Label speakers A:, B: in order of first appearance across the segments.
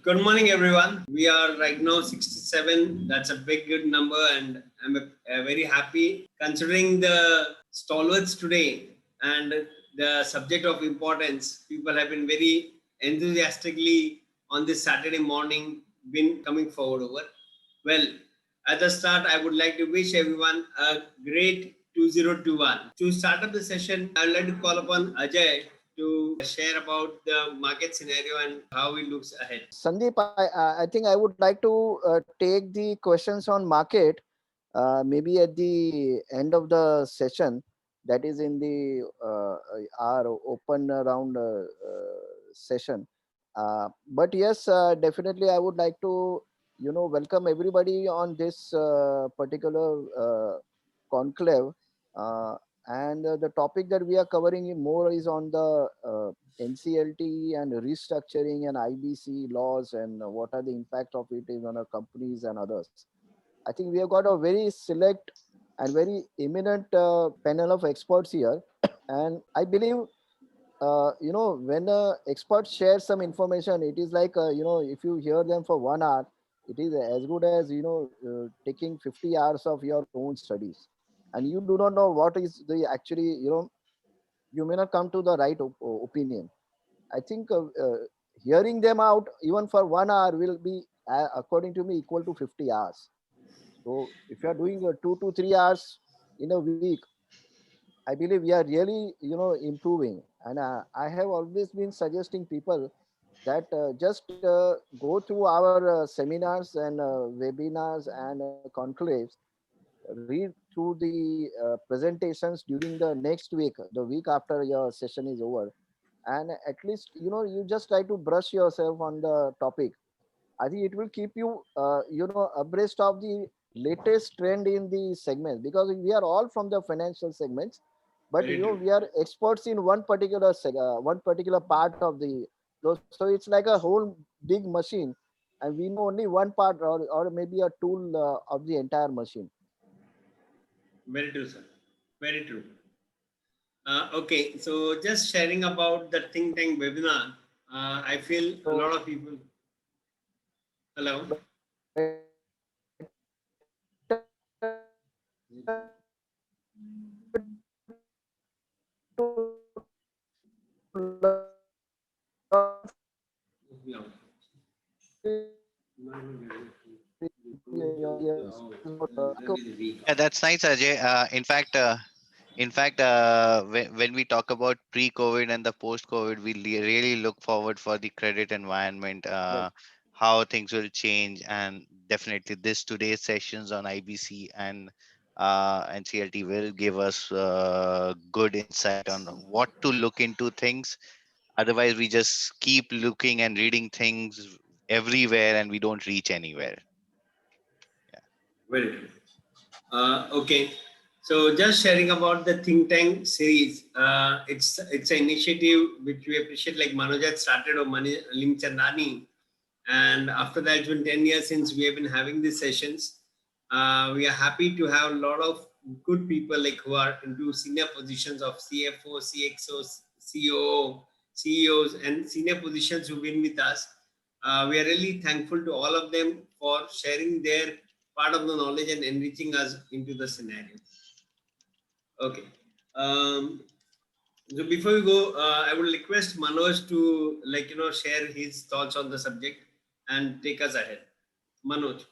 A: Good morning, everyone. We are right now 67. That's a big, good number, and I'm very happy considering the stalwarts today and the subject of importance. People have been very enthusiastically on this Saturday morning been coming forward over. Well, at the start, I would like to wish everyone a great 2021. To start up the session, I would like to call upon Ajay to share about the market scenario and how it looks ahead.
B: Sandeep, I think I would like to take the questions on market maybe at the end of the session, that is in the our open round session. But yes, definitely I would like to welcome everybody on this particular conclave. Uh, and the topic that we are covering more is on the NCLT and restructuring and IBC laws and what are the impact of it is on our companies and others. I think we have got a very select and very eminent panel of experts here, and I believe when experts share some information, it is like if you hear them for 1 hour, it is as good as taking 50 hours of your own studies, and you do not know what is the actually you may not come to the right opinion. I think hearing them out even for 1 hour will be, according to me, equal to 50 hours. So if you are doing 2 to 3 hours in a week, I believe we are really, improving. And I have always been suggesting people that just go through our seminars and webinars and conclaves, read through the presentations during the next week, the week after your session is over, and at least you just try to brush yourself on the topic. I think it will keep you abreast of the latest trend in the segment, because we are all from the financial segments, but
A: Very true.
B: we are experts in one particular one particular part of the, so it's like a whole big machine, and we know only one part, or maybe a tool of the entire machine.
A: Very true, sir. Very true. Okay, so just sharing about the think tank webinar. I feel a lot of people. Hello. Yeah.
C: Yeah, that's nice, Ajay. When we talk about pre-COVID and the post-COVID, we really look forward for the credit environment, how things will change, and definitely this today's sessions on IBC and NCLT will give us good insight on what to look into things. Otherwise, we just keep looking and reading things everywhere, and we don't reach anywhere.
A: Very true. Okay, so just sharing about the think tank series. It's an initiative which we appreciate. Like Manoj had started, or Ling Chandani, and after that, it's been 10 years since we have been having these sessions. We are happy to have a lot of good people like who are into senior positions of CFO, CXOs, COO, CEOs, and senior positions who've been with us. We are really thankful to all of them for sharing their part of the knowledge and enriching us into the scenario. Okay. So before we go, I would request Manoj to share his thoughts on the subject and take us ahead. Manoj.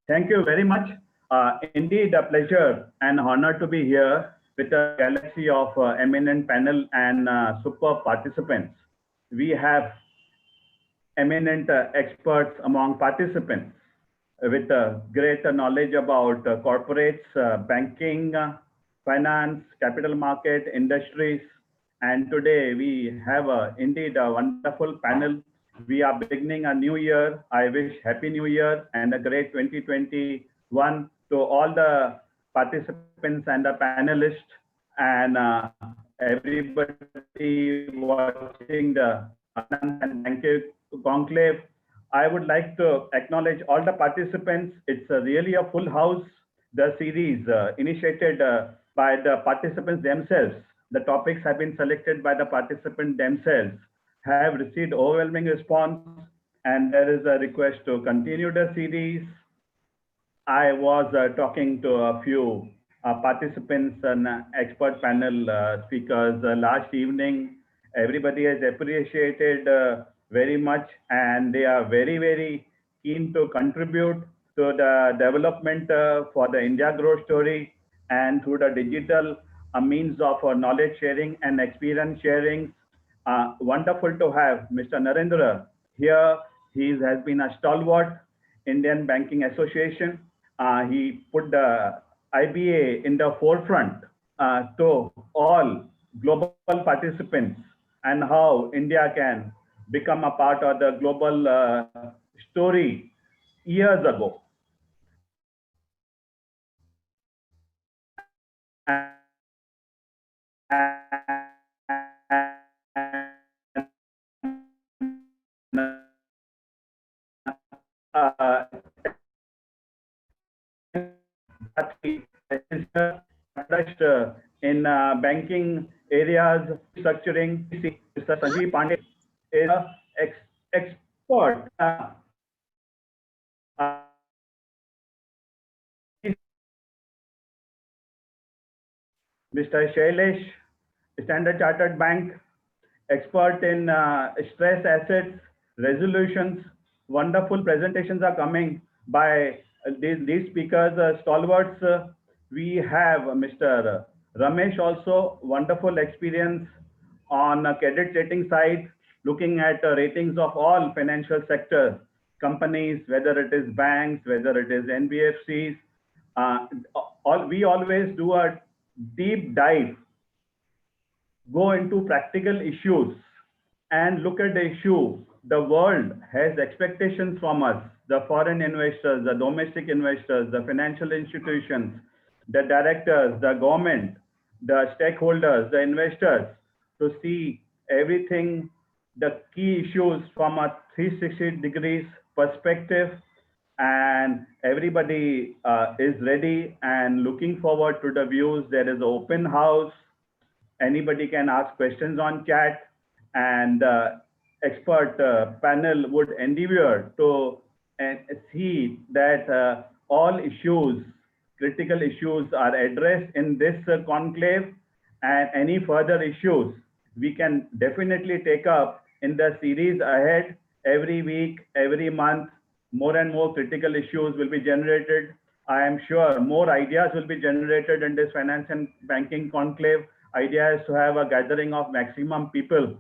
D: Thank you very much. Indeed, a pleasure and honor to be here with a galaxy of eminent panel and superb participants. We have eminent experts among participants with great knowledge about corporates, banking, finance, capital market, industries. And today we have indeed a wonderful panel. We are beginning a new year. I wish Happy New Year and a great 2021 to all the participants and the panelists and everybody watching the and thank you to Conclave. I would like to acknowledge all the participants. It's really a full house. The series initiated by the participants themselves The topics have been selected by the participants themselves, have received overwhelming response, and there is a request to continue the series. I was talking to a few participants and expert panel speakers last evening. Everybody has appreciated very much, and they are very, very keen to contribute to the development for the India growth story, and through the digital means of knowledge sharing and experience sharing. Wonderful to have Mr. Narendra here. He has been a stalwart Indian Banking Association. He put the IBA in the forefront to all global participants, and how India can become a part of the global story years ago. Uh, in banking areas, structuring. Mr. Sanjeev Pandey is an expert. Mr. Shailesh, Standard Chartered Bank, expert in stress assets, resolutions. Wonderful presentations are coming by these speakers, stalwarts. We have Mr. Ramesh also, wonderful experience on credit rating side, looking at ratings of all financial sectors, companies, whether it is banks, whether it is NBFCs. We always do a deep dive, go into practical issues and look at the issue. The world has expectations from us, the foreign investors, the domestic investors, the financial institutions, the directors, the government, the stakeholders, the investors, to see everything, the key issues from a 360 degrees perspective. And everybody is ready and looking forward to the views. There is an open house. Anybody can ask questions on chat, and expert panel would endeavor to see that all issues, critical issues, are addressed in this conclave, and any further issues we can definitely take up in the series ahead. Every week, every month, more and more critical issues will be generated. I am sure more ideas will be generated in this finance and banking conclave. Idea is to have a gathering of maximum people,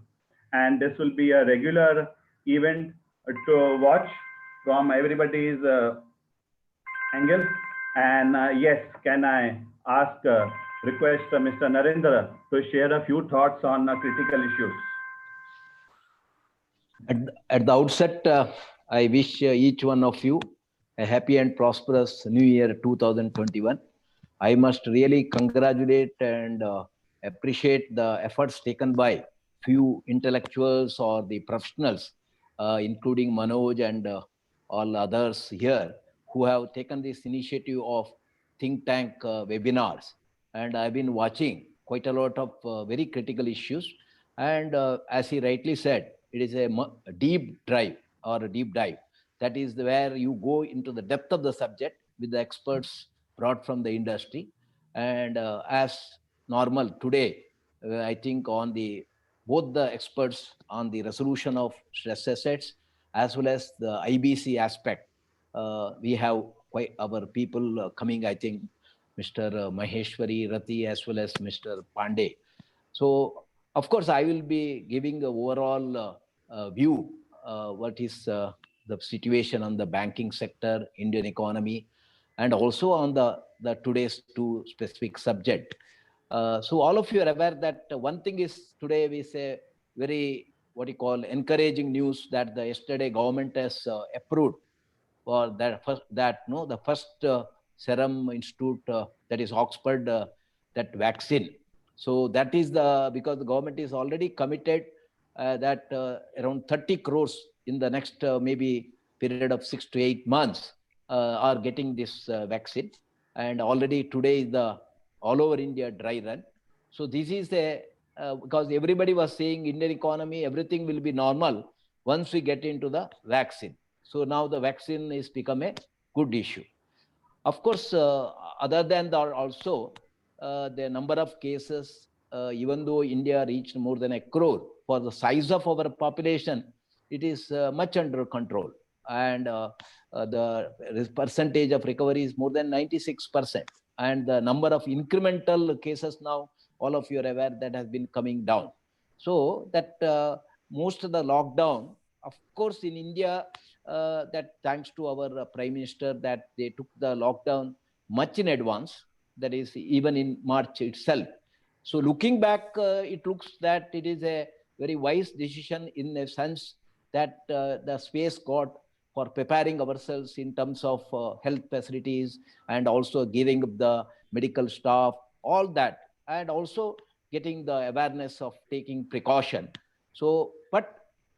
D: and this will be a regular event to watch from everybody's angle. And yes, can I ask, request Mr. Narendra to share a few thoughts on critical issues?
E: At the outset, I wish each one of you a happy and prosperous New Year 2021. I must really congratulate and appreciate the efforts taken by few intellectuals or the professionals, including Manoj and all others here, who have taken this initiative of think tank webinars. And I've been watching quite a lot of very critical issues. And as he rightly said, it is a deep dive or a deep dive. That is where you go into the depth of the subject with the experts brought from the industry. And as normal today, I think on both the experts on the resolution of stress assets as well as the IBC aspect, we have quite our people coming, I think, Mr. Maheshwari Rati as well as Mr. Pandey. So, of course, I will be giving the overall view, what is the situation on the banking sector, Indian economy, and also on the today's two specific subject. So all of you are aware that one thing is today we say very, what you call, encouraging news that the yesterday government has approved for the first Serum Institute, that is Oxford, that vaccine. So that is because the government is already committed that around 30 crores in the next maybe period of 6 to 8 months are getting this vaccine. And already today is the all over India dry run. So this is because everybody was saying Indian economy, everything will be normal once we get into the vaccine. So now the vaccine is become a good issue. Of course, other than that also, the number of cases, even though India reached more than 1 crore, for the size of our population, it is much under control. And the percentage of recovery is more than 96%. And the number of incremental cases now, all of you are aware, that has been coming down. So that most of the lockdown, of course, in India, that thanks to our Prime Minister, that they took the lockdown much in advance, that is even in March itself. So looking back, it looks that it is a very wise decision in a sense that the space got for preparing ourselves in terms of health facilities and also giving the medical staff, all that, and also getting the awareness of taking precaution. So, but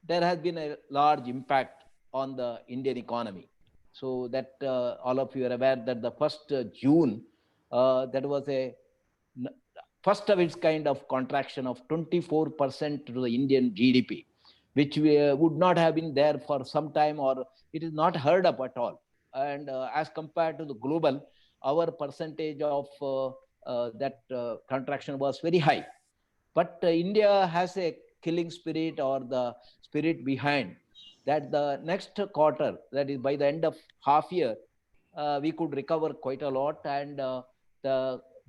E: there has been a large impact on the Indian economy. So that all of you are aware that the 1st June, that was a first of its kind of contraction of 24% to the Indian GDP, which would not have been there for some time, or it is not heard of at all. And as compared to the global, our percentage of that contraction was very high. But India has a killing spirit, or the spirit behind that the next quarter, that is by the end of half year, we could recover quite a lot, and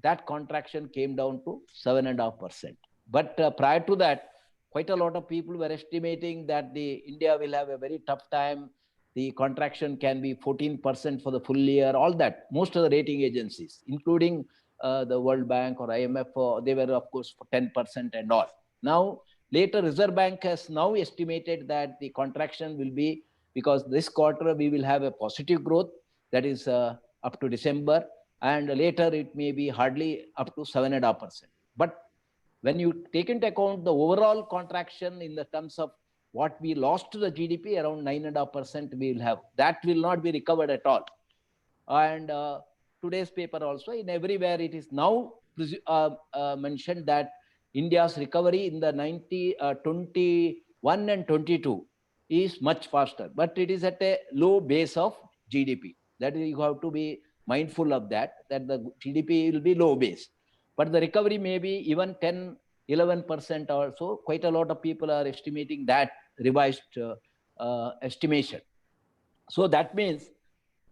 E: that contraction came down to 7.5%. But prior to that, quite a lot of people were estimating that the India will have a very tough time. The contraction can be 14% for the full year. All that, most of the rating agencies, including the World Bank or IMF, they were of course for 10% and all. Now, later Reserve Bank has now estimated that the contraction will be, because this quarter we will have a positive growth, that is up to December, and later it may be hardly up to 7.5%. But when you take into account the overall contraction in the terms of what we lost to the GDP, around 9.5% we will have. That will not be recovered at all. And today's paper also, in everywhere it is now mentioned that India's recovery in the 21 and 22 is much faster, but it is at a low base of GDP. That is, you have to be mindful of that the GDP will be low base. But the recovery may be even 10, 11% or so. Quite a lot of people are estimating that revised estimation. So that means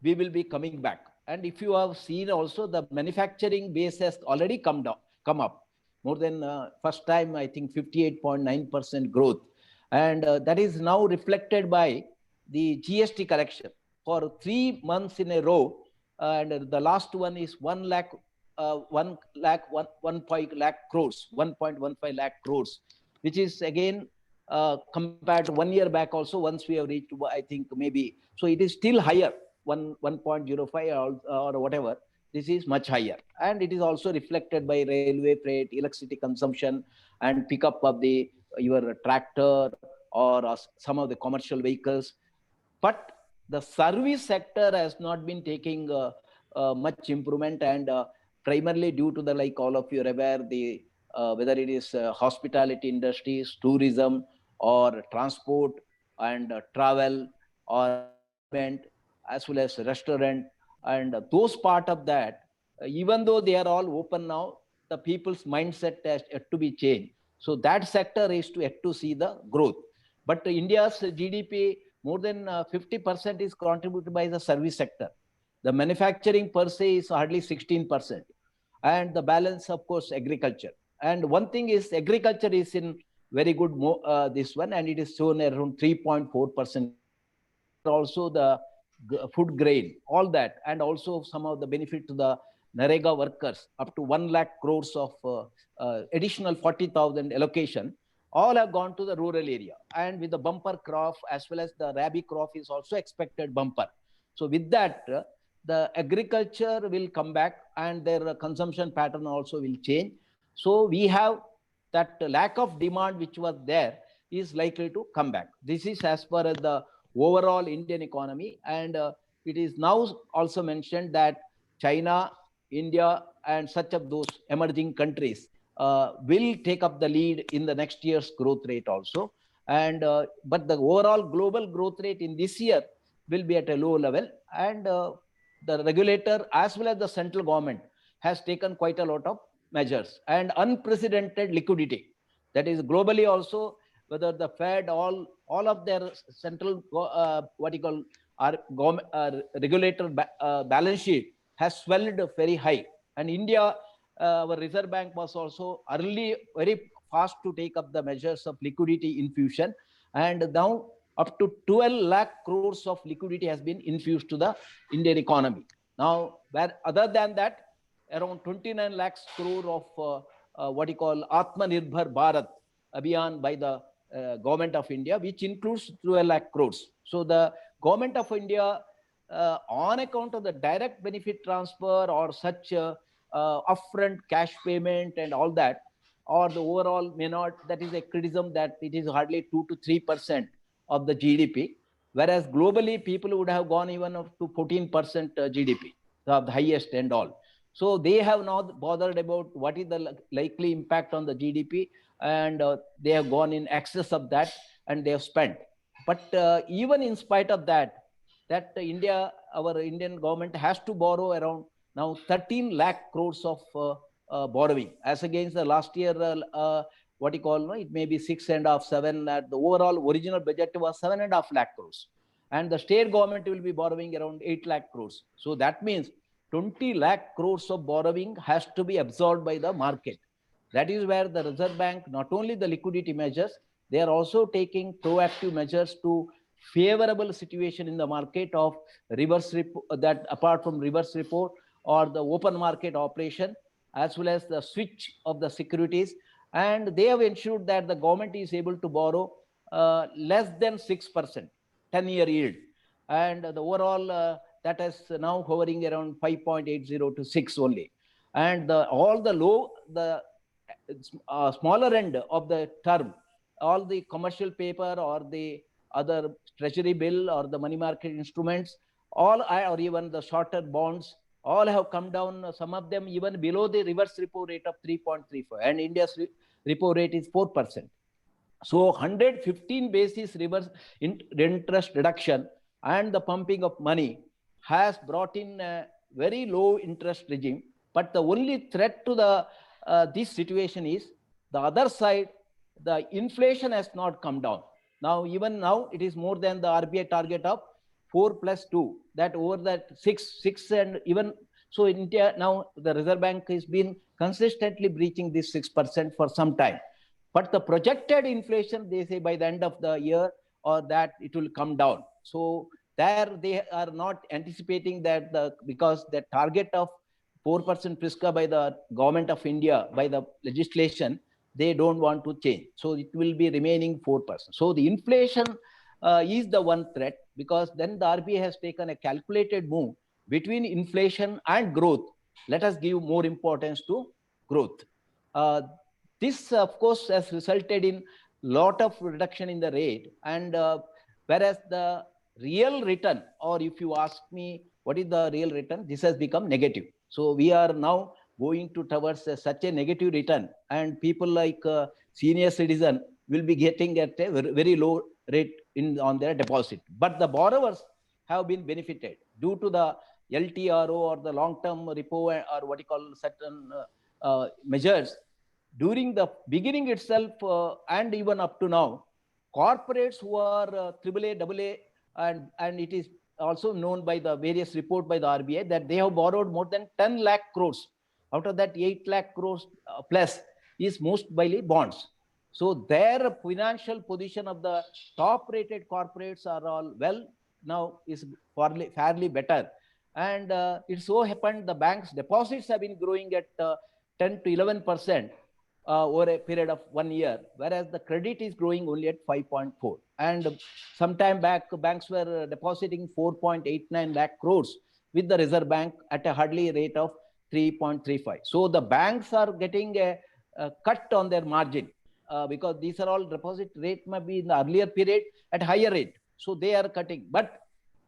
E: we will be coming back. And if you have seen also, the manufacturing base has already come up. More than first time, I think 58.9% growth. And that is now reflected by the GST collection for 3 months in a row. And the last one is 1.15 lakh crores, which is again compared to 1 year back also, once we have reached, I think maybe, so it is still higher, 1.05 or whatever. This is much higher, and it is also reflected by railway freight, electricity consumption, and pickup of your tractor or some of the commercial vehicles. But the service sector has not been taking much improvement, and primarily due to the, like all of you are aware, the whether it is hospitality industries, tourism, or transport and travel, or as well as restaurant, and those part of that, even though they are all open now, the people's mindset has yet to be changed. So that sector is yet to see the growth. But India's GDP, more than 50% is contributed by the service sector. The manufacturing per se is hardly 16%. And the balance, of course, agriculture. And one thing is, agriculture is in very good, this one, and it is shown around 3.4%. Also the food grain, all that, and also some of the benefit to the NREGA workers, up to 1 lakh crores of additional 40,000 allocation, all have gone to the rural area. And with the bumper crop, as well as the rabi crop is also expected bumper. So with that, the agriculture will come back, and their consumption pattern also will change. So we have that lack of demand which was there is likely to come back. This is as far as the overall Indian economy. And it is now also mentioned that China, India, and such of those emerging countries will take up the lead in the next year's growth rate also. And but the overall global growth rate in this year will be at a low level. And the regulator as well as the central government has taken quite a lot of measures and unprecedented liquidity. That is globally also, whether the Fed, all of their central what you call our government regulator balance sheet has swelled very high. And India, our Reserve Bank was also early, very fast to take up the measures of liquidity infusion. And now up to 12 lakh crores of liquidity has been infused to the Indian economy. Now, where other than that, around 29 lakhs crore of what you call Atmanirbhar Bharat Abhiyan by the government of India, which includes 12 lakh crores. So the government of India, on account of the direct benefit transfer or such upfront cash payment and all that, or the overall may not, that is a criticism that it is hardly 2 to 3% of the GDP, whereas globally people would have gone even up to 14% GDP, the highest and all. So they have not bothered about what is the likely impact on the GDP, and they have gone in excess of that and they have spent. But even in spite of that, India, our Indian government has to borrow around now 13 lakh crores of borrowing, as against the last year, what you call, it may be 6.5, 7. The overall original budget was 7.5 lakh crores. And the state government will be borrowing around 8 lakh crores. So that means 20 lakh crores of borrowing has to be absorbed by the market. That is where the Reserve Bank, not only the liquidity measures, they are also taking proactive measures to favorable situation in the market of reverse repo, that apart from reverse repo or the open market operation, as well as the switch of the securities. And they have ensured that the government is able to borrow less than 6%, 10-year yield. And the overall, that is now hovering around 5.80 to 6 only. And all the low, the smaller end of the term, all the commercial paper or the other treasury bill or the money market instruments, all or even the shorter bonds, all have come down, some of them even below the reverse repo rate of 3.34, and India's repo rate is 4%. So 115 basis reverse interest reduction and the pumping of money has brought in a very low interest regime. But the only threat to the this situation is the other side, the inflation has not come down. Now, even now, it is more than the RBI target of 4+2, that over that 6, and even so in India now the Reserve Bank has been consistently breaching this 6% for some time. But the projected inflation, they say by the end of the year or that it will come down. So there they are not anticipating that because the target of 4% prescribed by the government of India by the legislation, they don't want to change. So it will be remaining 4%. So the inflation is the one threat, because then the RBI has taken a calculated move between inflation and growth. Let us give more importance to growth. This, of course, has resulted in lot of reduction in the rate, and whereas the real return, or if you ask me what is the real return, this has become negative. So we are now going towards such a negative return, and people like senior citizen will be getting at a very low rate on their deposit. But the borrowers have been benefited due to the LTRO or the long-term repo or what you call certain measures. During the beginning itself and even up to now, corporates who are AAA, AA, and it is also known by the various report by the RBI that they have borrowed more than 10 lakh crores. Out of that, 8 lakh crores plus is mostly bonds. So their financial position of the top-rated corporates are all now is fairly better. And it so happened the bank's deposits have been growing at 10 to 11% over a period of 1 year, whereas the credit is growing only at 5.4. And some time back, banks were depositing 4.89 lakh crores with the Reserve Bank at a hardly rate of 3.35. So the banks are getting a cut on their margin because these are all deposit rate might be in the earlier period at higher rate. So they are cutting, but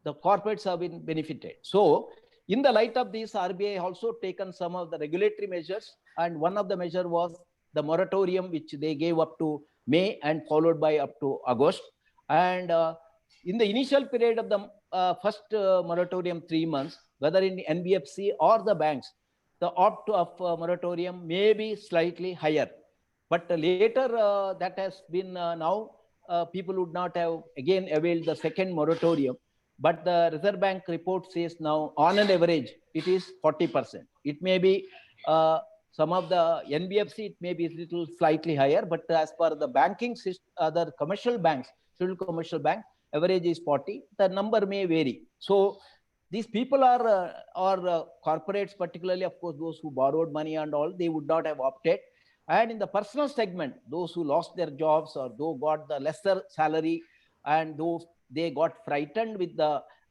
E: the corporates have been benefited. So in the light of this, RBI also taken some of the regulatory measures, and one of the measure was the moratorium which they gave up to May and followed by up to August. And in the initial period of the first moratorium, 3 months, whether in NBFC or the banks, the opt of moratorium may be slightly higher. But later that has been now people would not have again availed the second moratorium. But the Reserve Bank report says now on an average, it is 40%. It may be some of the NBFC, it may be a little slightly higher, but as per the banking system, other commercial banks, scheduled commercial bank, average is 40. The number may vary. So these people are corporates, particularly, of course, those who borrowed money and all, they would not have opted. And in the personal segment, those who lost their jobs or those got the lesser salary and those they got frightened with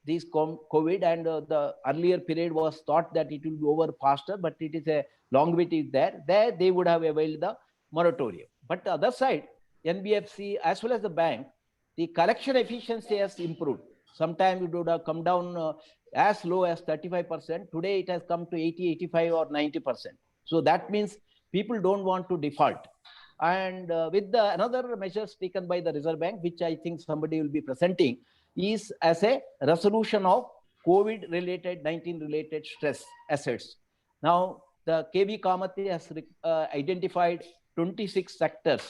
E: these COVID, and the earlier period was thought that it will be over faster, but it is a longevity there. There they would have availed the moratorium. But the other side, NBFC as well as the bank, the collection efficiency has improved. Sometimes it would have come down as low as 35%. Today it has come to 80, 85 or 90%. So that means people don't want to default. And with the another measures taken by the Reserve Bank, which I think somebody will be presenting, is as a resolution of COVID-related, 19-related stress assets. Now, the KV Kamathi has identified 26 sectors,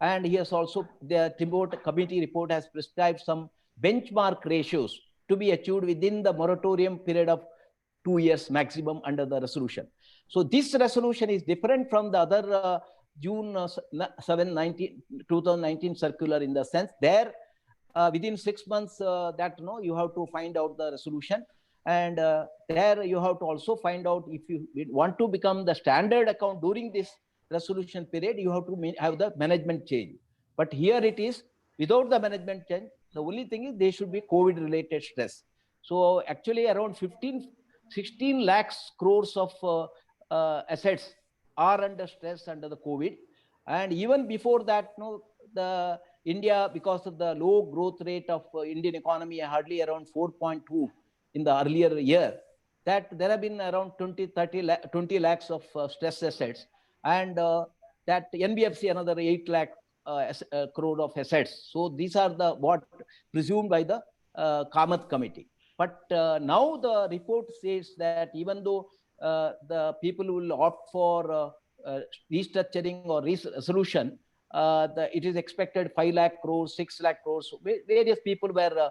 E: and he has also, the Timbot committee report has prescribed some benchmark ratios to be achieved within the moratorium period of 2 years maximum under the resolution. So this resolution is different from the other June 7, 2019 circular, in the sense there within 6 months that you have to find out the resolution, and there you have to also find out if you want to become the standard account during this resolution period, you have to have the management change. But here it is without the management change. The only thing is they should be COVID related stress. So actually around 16 lakhs crores of assets are under stress under the COVID. And even before that, the India, because of the low growth rate of Indian economy, hardly around 4.2 in the earlier year, that there have been around 20 lakhs of stress assets, and that NBFC another 8 lakh crore of assets. So these are the what presumed by the Kamath committee. But now the report says that even though the people will opt for restructuring or resolution, it is expected 5 lakh crores, 6 lakh crores. Various people were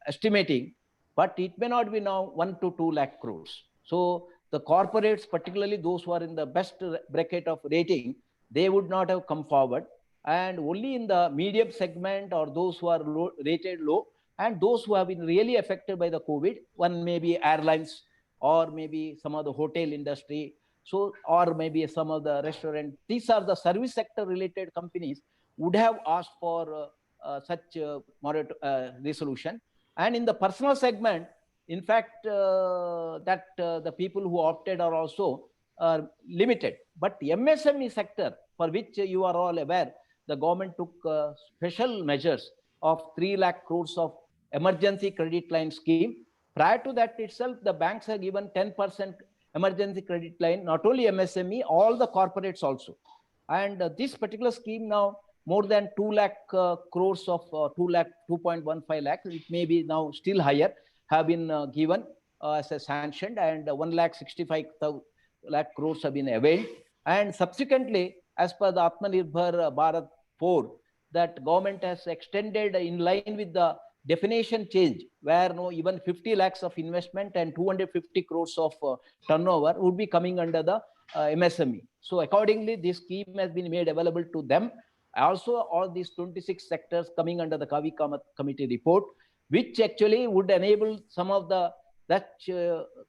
E: estimating, but it may not be now 1 to 2 lakh crores. So the corporates, particularly those who are in the best bracket of rating, they would not have come forward. And only in the medium segment or those who are rated low and those who have been really affected by the COVID, one may be airlines or maybe some of the hotel industry, so or maybe some of the restaurant. These are the service sector related companies would have asked for such resolution. And in the personal segment, in fact, the people who opted are also limited. But MSME sector, for which you are all aware, the government took special measures of 3 lakh crores of emergency credit line scheme. Prior to that itself, the banks have given 10% emergency credit line, not only MSME, all the corporates also. And this particular scheme now, more than 2 lakh crores of 2.15 lakh, it may be now still higher, have been given as a sanctioned, and 1,65 lakh crores have been availed. And subsequently, as per the Atmanirbhar Bharat 4, that government has extended in line with the definition change, where even 50 lakhs of investment and 250 crores of turnover would be coming under the MSME. So accordingly, this scheme has been made available to them. Also, all these 26 sectors coming under the KV Kamath committee report, which actually would enable some of the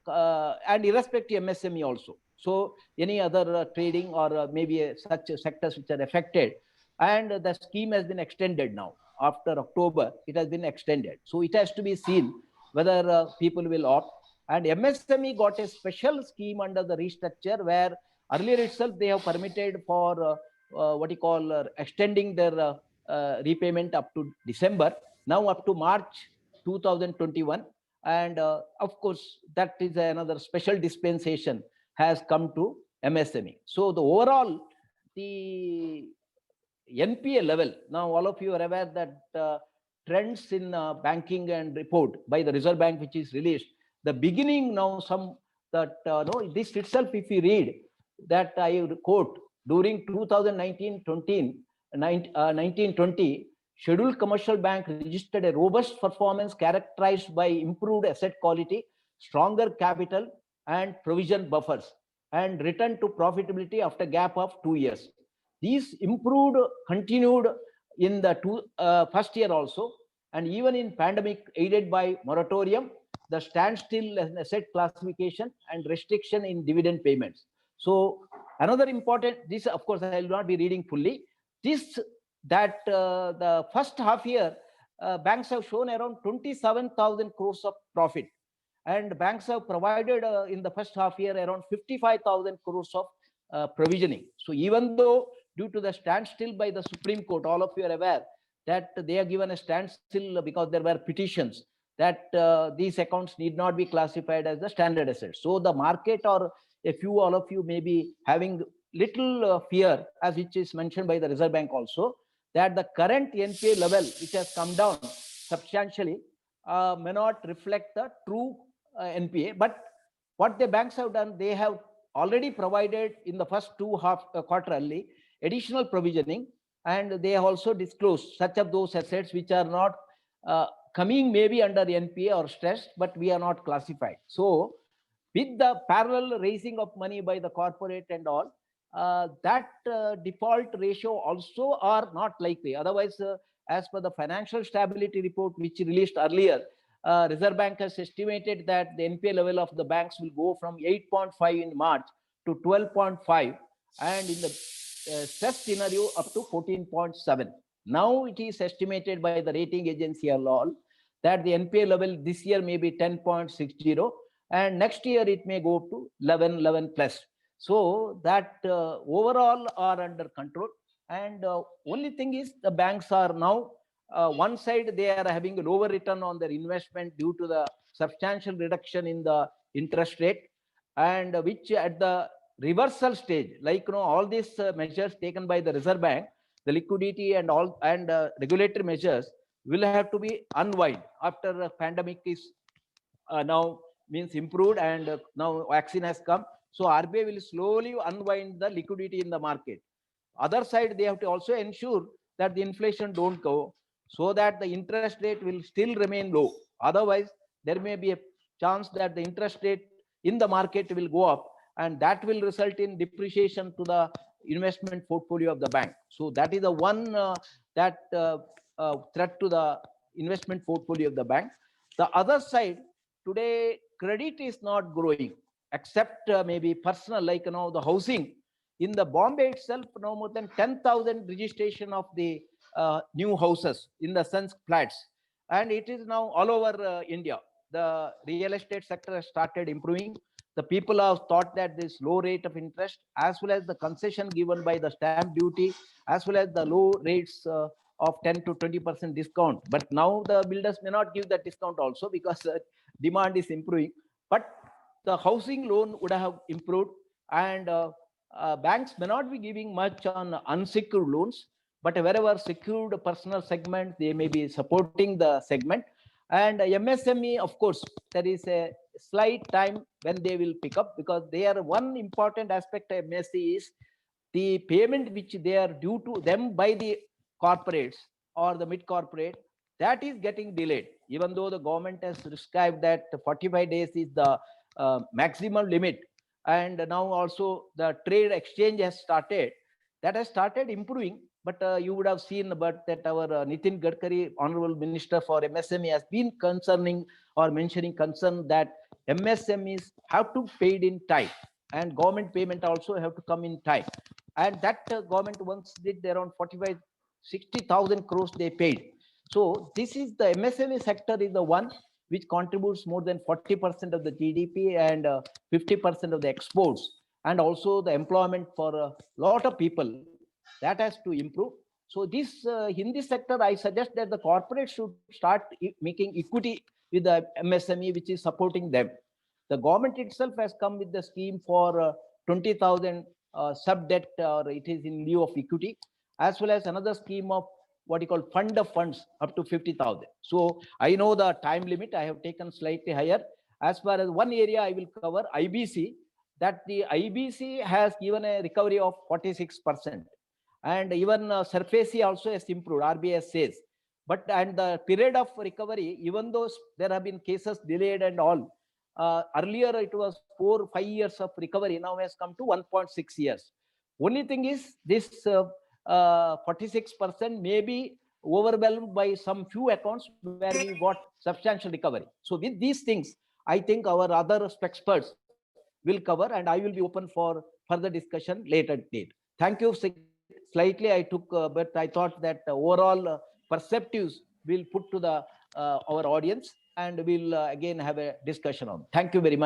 E: and irrespective MSME also. So any other trading or maybe such sectors which are affected, and the scheme has been extended now. After October, it has been extended. So it has to be seen whether people will opt. And MSME got a special scheme under the restructure, where earlier itself they have permitted for extending their repayment up to December, now up to March 2021. And of course, that is another special dispensation has come to MSME. So the overall the NPA level. Now, all of you are aware that trends in banking and report by the Reserve Bank, which is released, the beginning now some that no, this itself, if you read that I quote, during 2019-20, 19-20, Scheduled Commercial Bank registered a robust performance characterized by improved asset quality, stronger capital and provision buffers, and returned to profitability after a gap of 2 years. These improved continued in the first year also, and even in pandemic aided by moratorium, the standstill asset classification and restriction in dividend payments. So another important, this of course I will not be reading fully, this that the first half year banks have shown around 27,000 crores of profit, and banks have provided in the first half year around 55,000 crores of provisioning. So even though due to the standstill by the Supreme Court, all of you are aware that they are given a standstill because there were petitions that these accounts need not be classified as the standard assets. So the market, or a few, all of you may be having little fear, as which is mentioned by the Reserve Bank also, that the current NPA level, which has come down substantially, may not reflect the true NPA. But what the banks have done, they have already provided in the first quarterly additional provisioning, and they have also disclosed such of those assets which are not coming maybe under the NPA or stress, but we are not classified. So with the parallel raising of money by the corporate and all, that default ratio also are not likely. Otherwise, as per the financial stability report which released earlier, Reserve Bank has estimated that the NPA level of the banks will go from 8.5 in March to 12.5, and in the stress scenario up to 14.7. Now it is estimated by the rating agency all that the NPA level this year may be 10.60, and next year it may go to 11 plus. So that overall are under control. And only thing is the banks are now one side they are having a lower return on their investment due to the substantial reduction in the interest rate, and which at the reversal stage, like all these measures taken by the Reserve Bank, the liquidity and all and regulatory measures will have to be unwind after the pandemic is now means improved, and now vaccine has come. So RBI will slowly unwind the liquidity in the market. Other side, they have to also ensure that the inflation don't go, so that the interest rate will still remain low. Otherwise, there may be a chance that the interest rate in the market will go up, and that will result in depreciation to the investment portfolio of the bank. So that is the one threat to the investment portfolio of the bank. The other side, today credit is not growing, except maybe personal, like the housing. In the Bombay itself, no more than 10,000 registration of the new houses, in the sense flats, and it is now all over India. The real estate sector has started improving. The people have thought that this low rate of interest, as well as the concession given by the stamp duty, as well as the low rates of 10 to 20% discount. But now the builders may not give that discount also, because demand is improving. But the housing loan would have improved, and banks may not be giving much on unsecured loans, but wherever secured personal segment, they may be supporting the segment. And MSME, of course, there is a slight time when they will pick up, because they are one important aspect of MSME is the payment which they are due to them by the corporates or the mid corporate, that is getting delayed, even though the government has prescribed that 45 days is the maximum limit. And now also the trade exchange has started, that has started improving. But you would have seen but that our Nitin Gadkari, Honorable Minister for MSME, has been concerning or mentioning concern that MSMEs have to pay in time, and government payment also have to come in time. And that government once did around 60,000 crores they paid. So this is the MSME sector is the one which contributes more than 40% of the GDP and 50% of the exports, and also the employment for a lot of people. That has to improve. So this in this sector, I suggest that the corporate should start making equity with the MSME, which is supporting them. The government itself has come with the scheme for 20,000 sub debt, or it is in lieu of equity, as well as another scheme of what you call fund of funds up to 50,000. So I know the time limit. I have taken slightly higher. As far as one area I will cover, IBC, that the IBC has given a recovery of 46%. And even SARFAESI also has improved, RBI says. But and the period of recovery, even though there have been cases delayed and all, earlier it was 4 or 5 years of recovery, now has come to 1.6 years. Only thing is this 46% may be overwhelmed by some few accounts where we got substantial recovery. So with these things, I think our other experts will cover, and I will be open for further discussion later date. Thank you. Slightly I took, but I thought that overall perceptives will put to the our audience, and we'll again have a discussion on. Thank you very much.